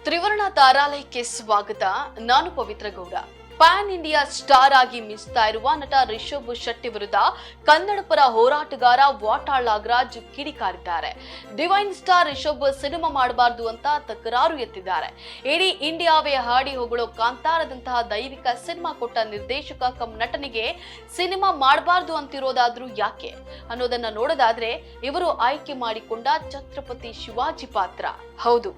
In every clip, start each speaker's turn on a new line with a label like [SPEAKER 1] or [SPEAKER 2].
[SPEAKER 1] ತ್ರಿವರ್ಣ ತಾರಾಲಯಕ್ಕೆ ಸ್ವಾಗತ. ನಾನು Pavithra Gowda. PAN India star ಆಗಿ ಮಿಂಚ್ತಾ ಇರುವ ನಟ ರಿಷಬ್ ಶೆಟ್ಟಿ ವಿರುದ್ಧ ಕನ್ನಡ ಪರ ಹೋರಾಟಗಾರ ವಾಟಾಳ್ ನಾಗರಾಜ್ ಕಿಡಿಕಾರಿದ್ದಾರೆ. ಡಿವೈನ್ ಸ್ಟಾರ್ ರಿಷಬ್ ಸಿನಿಮಾ ಮಾಡಬಾರದು ಅಂತ ತಕರಾರು ಎತ್ತಿದ್ದಾರೆ. ಇಡೀ ಇಂಡಿಯಾವೇ ಹಾಡಿ ಹೊಗಳೋ ಕಾಂತಾರದಂತಹ ದೈವಿಕ ಸಿನಿಮಾ ಕೊಟ್ಟ ನಿರ್ದೇಶಕ ಕಮ್ ನಟನಿಗೆ ಸಿನಿಮಾ ಮಾಡಬಾರದು ಅಂತಿರೋದಾದ್ರೂ ಯಾಕೆ ಅನ್ನೋದನ್ನ ನೋಡೋದಾದ್ರೆ ಇವರು ಆಯ್ಕೆ ಮಾಡಿಕೊಂಡ ಛತ್ರಪತಿ ಶಿವಾಜಿ ಪಾತ್ರ. ಹೌದು,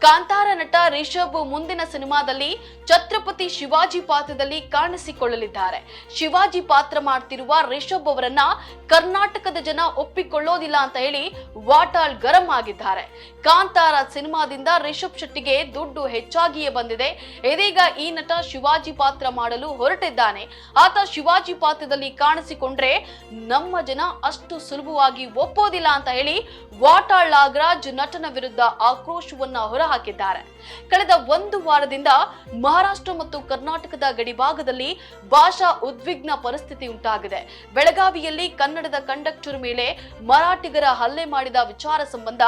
[SPEAKER 1] ಕಾಂತಾರ ನಟ ರಿಷಬ್ ಮುಂದಿನ ಸಿನಿಮಾದಲ್ಲಿ ಛತ್ರಪತಿ ಶಿವಾಜಿ ಪಾತ್ರದಲ್ಲಿ ಕಾಣಿಸಿಕೊಳ್ಳಲಿದ್ದಾರೆ. ಶಿವಾಜಿ ಪಾತ್ರ ಮಾಡ್ತಿರುವ ರಿಷಬ್ ಅವರನ್ನ ಕರ್ನಾಟಕದ ಜನ ಒಪ್ಪಿಕೊಳ್ಳೋದಿಲ್ಲ ಅಂತ ಹೇಳಿ ವಾಟಾಳ್ ಗರಂ ಆಗಿದ್ದಾರೆ. ಕಾಂತಾರ ಸಿನಿಮಾದಿಂದ ರಿಷಬ್ ಶೆಟ್ಟಿಗೆ ದುಡ್ಡು ಹೆಚ್ಚಾಗಿಯೇ ಬಂದಿದೆ. ಇದೀಗ ಈ ನಟ ಶಿವಾಜಿ ಪಾತ್ರ ಮಾಡಲು ಹೊರಟಿದ್ದಾನೆ. ಆತ ಶಿವಾಜಿ ಪಾತ್ರದಲ್ಲಿ ಕಾಣಿಸಿಕೊಂಡ್ರೆ ನಮ್ಮ ಜನ ಅಷ್ಟು ಸುಲಭವಾಗಿ ಒಪ್ಪೋದಿಲ್ಲ ಅಂತ ಹೇಳಿ ವಾಟಾಳ್ ನಾಗರಾಜ್ ನಟನ ವಿರುದ್ಧ ಆಕ್ರೋಶವನ್ನ ಹೊರಹಾಕಿದ್ದಾರೆ. ಕಳೆದ ಒಂದು ವಾರದಿಂದ ಮಹಾರಾಷ್ಟ್ರ ಮತ್ತು ಕರ್ನಾಟಕದ ಗಡಿಭಾಗದಲ್ಲಿ ಭಾಷಾ ಉದ್ವಿಗ್ನ ಪರಿಸ್ಥಿತಿ ಉಂಟಾಗಿದೆ. ಬೆಳಗಾವಿಯಲ್ಲಿ ಕನ್ನಡದ ಕಂಡಕ್ಟರ್ ಮೇಲೆ ಮರಾಠಿಗರ ಹಲ್ಲೆ ಮಾಡಿದ ವಿಚಾರ ಸಂಬಂಧ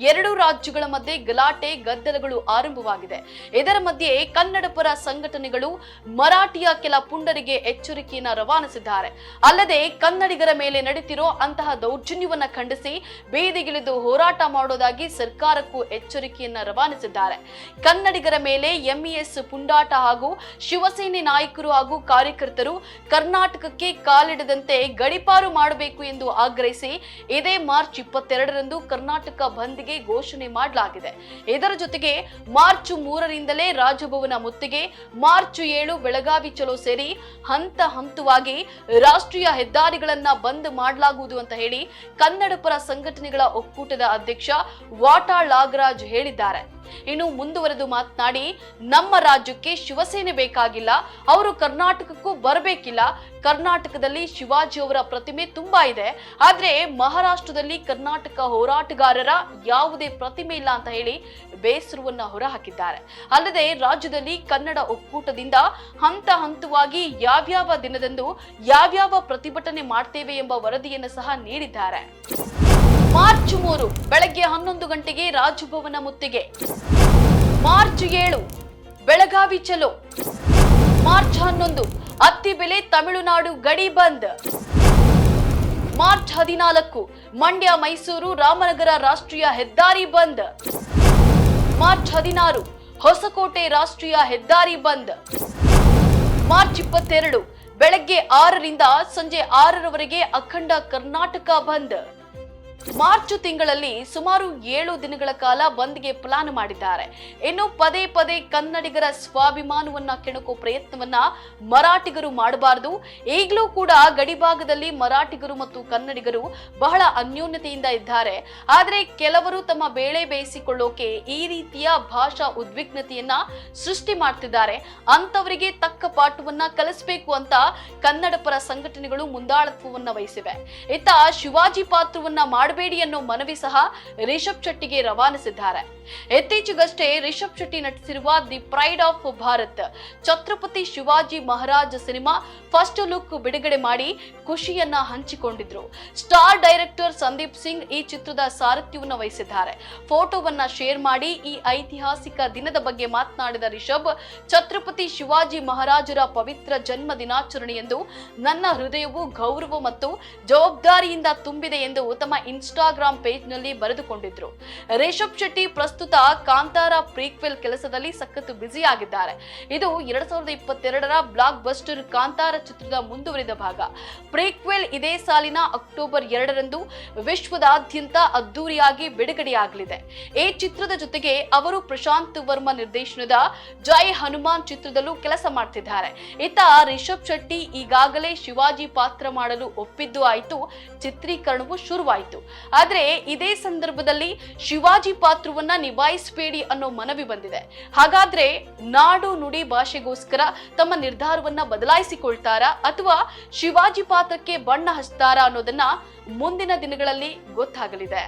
[SPEAKER 1] ಎರಡೂ ರಾಜ್ಯಗಳ ಮಧ್ಯೆ ಗಲಾಟೆ ಗದ್ದಲಗಳು ಆರಂಭವಾಗಿದೆ. ಇದರ ಮಧ್ಯೆ ಕನ್ನಡ ಪರ ಸಂಘಟನೆಗಳು ಮರಾಠಿಯ ಕೆಲ ಪುಂಡರಿಗೆ ಎಚ್ಚರಿಕೆಯನ್ನ ರವಾನಿಸಿದ್ದಾರೆ. ಅಲ್ಲದೆ ಕನ್ನಡಿಗರ ಮೇಲೆ ನಡೀತಿರೋ ಅಂತಹ ದೌರ್ಜನ್ಯವನ್ನ ಖಂಡಿಸಿ ಬೀದಿಗಿಳಿದು ಹೋರಾಟ ಮಾಡೋದಾಗಿ ಸರ್ಕಾರಕ್ಕೂ ಎಚ್ಚರಿಕೆಯನ್ನ ರವಾನಿಸಿದ್ದಾರೆ. ಕನ್ನಡಿಗರ ಮೇಲೆ ಎಂಇಎಸ್ ಪುಂಡಾಟ ಹಾಗೂ ಶಿವಸೇನೆ ನಾಯಕರು ಹಾಗೂ ಕಾರ್ಯಕರ್ತರು ಕರ್ನಾಟಕಕ್ಕೆ ಕಾಲಿಡದಂತೆ ಗಡಿಪಾರು ಮಾಡಬೇಕು ಎಂದು ಆಗ್ರಹಿಸಿ ಇದೇ ಮಾರ್ಚ್ 22ರಂದು ಕರ್ನಾಟಕ ಬಂದ್ಗೆ ಘೋಷಣೆ ಮಾಡಲಾಗಿದೆ. ಇದರ ಜೊತೆಗೆ ಮಾರ್ಚ್ 3ರಿಂದಲೇ ರಾಜಭವನ ಮುತ್ತಿಗೆ, ಮಾರ್ಚ್ 7 ಬೆಳಗಾವಿ ಚಲೋ ಸೇರಿ ಹಂತ ಹಂತವಾಗಿ ರಾಷ್ಟ್ರೀಯ ಹೆದ್ದಾರಿಗಳನ್ನ ಬಂದ್ ಮಾಡಲಾಗುವುದು ಅಂತ ಹೇಳಿ ಕನ್ನಡ ಪರ ಸಂಘಟನೆಗಳ ಒಕ್ಕೂಟದ ಅಧ್ಯಕ್ಷ ವಾಟಾಳ್ ನಾಗರಾಜ್ ಹೇಳಿದ್ದಾರೆ. ಇನ್ನು ಮುಂದುವರೆದು ಮಾತನಾಡಿ, ನಮ್ಮ ರಾಜ್ಯಕ್ಕೆ ಶಿವಸೇನೆ ಬೇಕಾಗಿಲ್ಲ, ಅವರು ಕರ್ನಾಟಕಕ್ಕೂ ಬರಬೇಕಿಲ್ಲ. ಕರ್ನಾಟಕದಲ್ಲಿ ಶಿವಾಜಿ ಅವರ ಪ್ರತಿಮೆ ತುಂಬಾ ಇದೆ, ಆದ್ರೆ ಮಹಾರಾಷ್ಟ್ರದಲ್ಲಿ ಕರ್ನಾಟಕ ಹೋರಾಟಗಾರರ ಯಾವುದೇ ಪ್ರತಿಮೆ ಇಲ್ಲ ಅಂತ ಹೇಳಿ ಬೇಸರವನ್ನ ಹೊರಹಾಕಿದ್ದಾರೆ. ಅಲ್ಲದೆ ರಾಜ್ಯದಲ್ಲಿ ಕನ್ನಡ ಒಕ್ಕೂಟದಿಂದ ಹಂತ ಹಂತವಾಗಿ ಯಾವ್ಯಾವ ದಿನದಂದು ಯಾವ್ಯಾವ ಪ್ರತಿಭಟನೆ ಮಾಡ್ತೇವೆ ಎಂಬ ವರದಿಯನ್ನು ಸಹ ನೀಡಿದ್ದಾರೆ. ಮಾರ್ಚ್ 3 ಬೆಳಗ್ಗೆ 11 ಗಂಟೆಗೆ ರಾಜಭವನ ಮುತ್ತಿಗೆ. ಮಾರ್ಚ್ 7 ಬೆಳಗಾವಿ ಚಲೋ. ಮಾರ್ಚ್ 11 ಅತ್ತಿಬೆಲೆ ತಮಿಳುನಾಡು ಗಡಿ ಬಂದ್. ಮಾರ್ಚ್ 14 ಮಂಡ್ಯ ಮೈಸೂರು ರಾಮನಗರ ರಾಷ್ಟ್ರೀಯ ಹೆದ್ದಾರಿ ಬಂದ್. ಮಾರ್ಚ್ 16 ಹೊಸಕೋಟೆ ರಾಷ್ಟ್ರೀಯ ಹೆದ್ದಾರಿ ಬಂದ್. ಮಾರ್ಚ್ 22 ಬೆಳಗ್ಗೆ 6ರಿಂದ ಸಂಜೆ 6ರವರೆಗೆ ಅಖಂಡ ಕರ್ನಾಟಕ ಬಂದ್. ಮಾರ್ಚ್ ತಿಂಗಳಲ್ಲಿ ಸುಮಾರು 7 ದಿನಗಳ ಕಾಲ ಬಂದ್ಗೆ ಪ್ಲಾನ್ ಮಾಡಿದ್ದಾರೆ. ಇನ್ನು ಪದೇ ಪದೇ ಕನ್ನಡಿಗರ ಸ್ವಾಭಿಮಾನವನ್ನ ಕೆಣಕೋ ಪ್ರಯತ್ನವನ್ನ ಮರಾಠಿಗರು ಮಾಡಬಾರದು. ಈಗಲೂ ಕೂಡ ಗಡಿಭಾಗದಲ್ಲಿ ಮರಾಠಿಗರು ಮತ್ತು ಕನ್ನಡಿಗರು ಬಹಳ ಅನ್ಯೋನ್ಯತೆಯಿಂದ ಇದ್ದಾರೆ. ಆದರೆ ಕೆಲವರು ತಮ್ಮ ಬೇಳೆ ಬೇಯಿಸಿಕೊಳ್ಳೋಕೆ ಈ ರೀತಿಯ ಭಾಷಾ ಉದ್ವಿಗ್ನತೆಯನ್ನ ಸೃಷ್ಟಿ ಮಾಡ್ತಿದ್ದಾರೆ. ಅಂತವರಿಗೆ ತಕ್ಕ ಪಾಠವನ್ನ ಕಲಿಸಬೇಕು ಅಂತ ಕನ್ನಡ ಪರ ಸಂಘಟನೆಗಳು ಮುಂದಾಳತ್ವವನ್ನ ವಹಿಸಿವೆ. ಇತ್ತ ಶಿವಾಜಿ ಪಾತ್ರವನ್ನ ಮಾಡಬೇಡಿ ಅನ್ನೋ ಮನವಿ ಸಹ ರಿಷಬ್ ಶೆಟ್ಟಿಗೆ ರವಾನಿಸಿದ್ದಾರೆ. ಇತ್ತೀಚೆಗಷ್ಟೇ ರಿಷಬ್ ಶೆಟ್ಟಿ ನಟಿಸಿರುವ the pride of Bharat Chhatrapati Shivaji Maharaj cinema first look ಬಿಡುಗಡೆ ಮಾಡಿ ಖುಷಿಯನ್ನ ಹಂಚಿಕೊಂಡಿದ್ರು. ಸ್ಟಾರ್ ಡೈರೆಕ್ಟರ್ ಸಂದೀಪ್ ಸಿಂಗ್ ಈ ಚಿತ್ರದ ಸಾರಥ್ಯವನ್ನು ವಹಿಸಿದ್ದಾರೆ. ಫೋಟೋವನ್ನ ಶೇರ್ ಮಾಡಿ ಈ ಐತಿಹಾಸಿಕ ದಿನದ ಬಗ್ಗೆ ಮಾತನಾಡಿದ ರಿಷಬ್, ಛತ್ರಪತಿ ಶಿವಾಜಿ ಮಹಾರಾಜರ ಪವಿತ್ರ ಜನ್ಮ ದಿನಾಚರಣೆಯಂದು ನನ್ನ ಹೃದಯವು ಗೌರವ ಮತ್ತು ಜವಾಬ್ದಾರಿಯಿಂದ ತುಂಬಿದೆ ಎಂದು ತಮ್ಮ ಇನ್ಸ್ಟಾಗ್ರಾಮ್ ಪೇಜ್ ನಲ್ಲಿ ಬರೆದುಕೊಂಡಿದ್ರು. ರಿಷಬ್ ಶೆಟ್ಟಿ ಪ್ರಸ್ತುತ ಕಾಂತಾರ ಪ್ರೀಕ್ವೆಲ್ ಕೆಲಸದಲ್ಲಿ ಸಖತ್ ಬ್ಯುಸಿ ಆಗಿದ್ದಾರೆ. ಇದು 2022ರ ಬ್ಲಾಕ್ ಬಸ್ಟರ್ ಕಾಂತಾರ ಚಿತ್ರದ ಮುಂದುವರಿದ ಭಾಗ. ಪ್ರೀಕ್ವೆಲ್ ಇದೇ ಸಾಲಿನ ಅಕ್ಟೋಬರ್ 2ರಂದು ವಿಶ್ವದಾದ್ಯಂತ ಅದ್ದೂರಿಯಾಗಿ ಬಿಡುಗಡೆಯಾಗಲಿದೆ. ಈ ಚಿತ್ರದ ಜೊತೆಗೆ ಅವರು ಪ್ರಶಾಂತ್ ವರ್ಮಾ ನಿರ್ದೇಶನದ ಜೈ ಹನುಮಾನ್ ಚಿತ್ರದಲ್ಲೂ ಕೆಲಸ ಮಾಡ್ತಿದ್ದಾರೆ. ಇತ್ತ ರಿಷಬ್ ಶೆಟ್ಟಿ ಈಗಾಗಲೇ ಶಿವಾಜಿ ಪಾತ್ರ ಮಾಡಲು ಒಪ್ಪಿದ್ದು ಆಯ್ತು, ಚಿತ್ರೀಕರಣವು ಶುರುವಾಯಿತು. ಆದ್ರೆ ಇದೇ ಸಂದರ್ಭದಲ್ಲಿ ಶಿವಾಜಿ ಪಾತ್ರವನ್ನ ನಿಭಾಯಿಸಬೇಡಿ ಅನ್ನೋ ಮನವಿ ಬಂದಿದೆ. ಹಾಗಾದ್ರೆ ನಾಡು ನುಡಿ ಭಾಷೆಗೋಸ್ಕರ ತಮ್ಮ ನಿರ್ಧಾರವನ್ನ ಬದಲಾಯಿಸಿಕೊಳ್ತಾರಾ ಅಥವಾ ಶಿವಾಜಿ ಪಾತ್ರಕ್ಕೆ ಬಣ್ಣ ಹಚ್ತಾರಾ ಅನ್ನೋದನ್ನ ಮುಂದಿನ ದಿನಗಳಲ್ಲಿ ಗೊತ್ತಾಗಲಿದೆ.